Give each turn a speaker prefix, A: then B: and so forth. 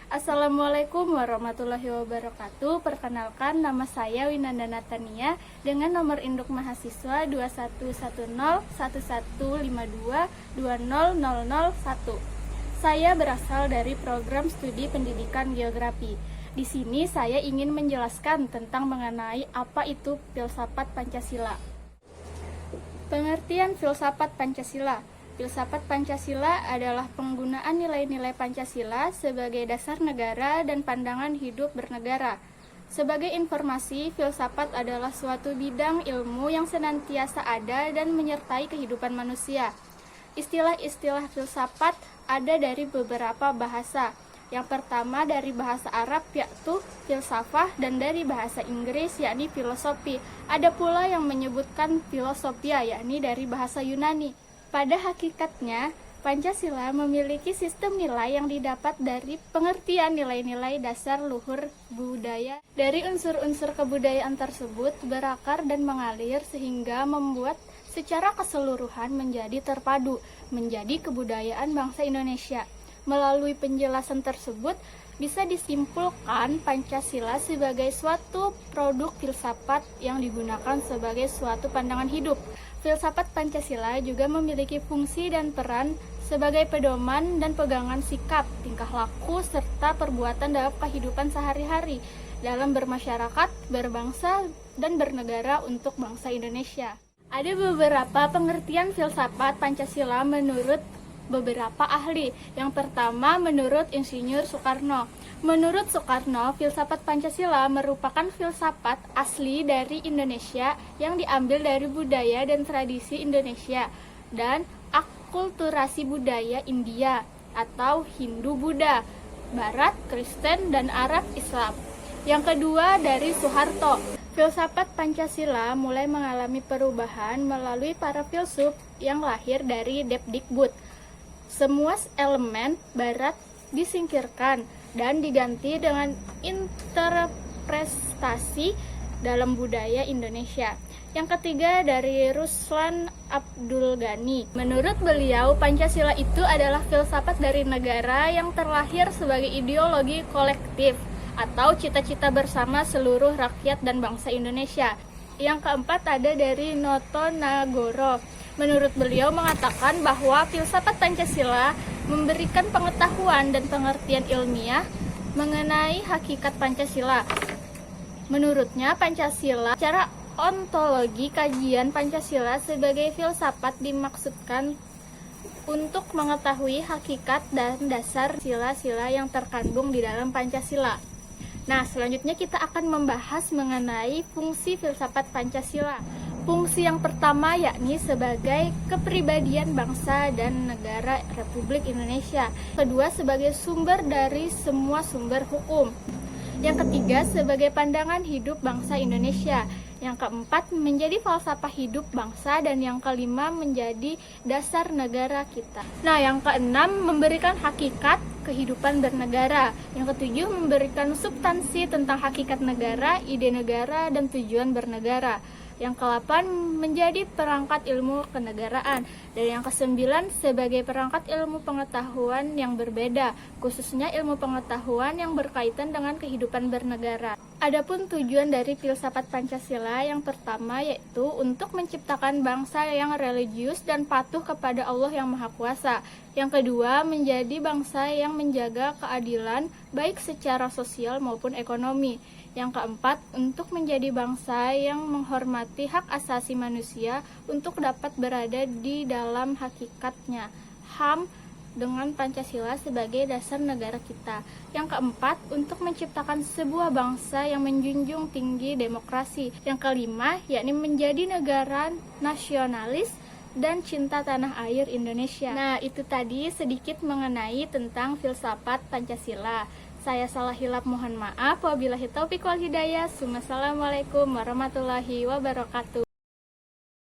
A: Assalamualaikum warahmatullahi wabarakatuh. Perkenalkan, nama saya Winanda Natania dengan nomor induk mahasiswa 21101152200001. Saya berasal dari program studi pendidikan geografi. Di sini saya ingin menjelaskan tentang mengenai apa itu filsafat Pancasila. Pengertian filsafat Pancasila. Filsafat Pancasila adalah penggunaan nilai-nilai Pancasila sebagai dasar negara dan pandangan hidup bernegara. Sebagai informasi, filsafat adalah suatu bidang ilmu yang senantiasa ada dan menyertai kehidupan manusia. Istilah-istilah filsafat ada dari beberapa bahasa. Yang pertama dari bahasa Arab yaitu filsafah dan dari bahasa Inggris yakni filosofi. Ada pula yang menyebutkan filosofia yakni dari bahasa Yunani. Pada hakikatnya, Pancasila memiliki sistem nilai yang didapat dari pengertian nilai-nilai dasar luhur budaya. Dari unsur-unsur kebudayaan tersebut berakar dan mengalir sehingga membuat secara keseluruhan menjadi terpadu, menjadi kebudayaan bangsa Indonesia. Melalui penjelasan tersebut, bisa disimpulkan Pancasila sebagai suatu produk filsafat yang digunakan sebagai suatu pandangan hidup. Filsafat Pancasila juga memiliki fungsi dan peran sebagai pedoman dan pegangan sikap, tingkah laku, serta perbuatan dalam kehidupan sehari-hari dalam bermasyarakat, berbangsa, dan bernegara untuk bangsa Indonesia. Ada beberapa pengertian filsafat Pancasila menurut beberapa ahli. Yang pertama, menurut Insinyur Soekarno. Menurut Soekarno, filsafat Pancasila merupakan filsafat asli dari Indonesia yang diambil dari budaya dan tradisi Indonesia dan akulturasi budaya India atau Hindu-Buddha, Barat, Kristen, dan Arab Islam. Yang kedua, dari Soeharto. Filsafat Pancasila mulai mengalami perubahan melalui para filsuf yang lahir dari Depdikbud. Semua elemen barat disingkirkan dan diganti dengan interpretasi dalam budaya Indonesia. Yang ketiga dari Ruslan Abdul Ghani. Menurut beliau, Pancasila itu adalah filsafat dari negara yang terlahir sebagai ideologi kolektif atau cita-cita bersama seluruh rakyat dan bangsa Indonesia. Yang keempat ada dari Noto Nagoro. Menurut beliau mengatakan bahwa filsafat Pancasila memberikan pengetahuan dan pengertian ilmiah mengenai hakikat Pancasila. Menurutnya Pancasila, secara ontologi kajian Pancasila sebagai filsafat dimaksudkan untuk mengetahui hakikat dan dasar sila-sila yang terkandung di dalam Pancasila. Nah, selanjutnya kita akan membahas mengenai fungsi filsafat Pancasila. Fungsi yang pertama yakni sebagai kepribadian bangsa dan negara Republik Indonesia. Kedua, sebagai sumber dari semua sumber hukum. Yang ketiga, sebagai pandangan hidup bangsa Indonesia. Yang keempat, menjadi falsafah hidup bangsa. Dan yang kelima, menjadi dasar negara kita. Nah, yang keenam, memberikan hakikat kehidupan bernegara. Yang ketujuh, memberikan substansi tentang hakikat negara, ide negara, dan tujuan bernegara. Yang ke-8 menjadi perangkat ilmu kenegaraan. Dan yang ke-9 sebagai perangkat ilmu pengetahuan yang berbeda, khususnya ilmu pengetahuan yang berkaitan dengan kehidupan bernegara. Adapun tujuan dari filsafat Pancasila yang pertama yaitu untuk menciptakan bangsa yang religius dan patuh kepada Allah yang Maha Kuasa. Yang kedua, menjadi bangsa yang menjaga keadilan baik secara sosial maupun ekonomi. Yang keempat, untuk menjadi bangsa yang menghormati hak asasi manusia untuk dapat berada di dalam hakikatnya, HAM, dengan Pancasila sebagai dasar negara kita. Yang keempat, untuk menciptakan sebuah bangsa yang menjunjung tinggi demokrasi. Yang kelima, yakni menjadi negara nasionalis dan cinta tanah air Indonesia. Nah, itu tadi sedikit mengenai tentang filsafat Pancasila. Saya salah hilap, mohon maaf. Wabillahi taufiq wal hidayah. Wassalamualaikum warahmatullahi wabarakatuh.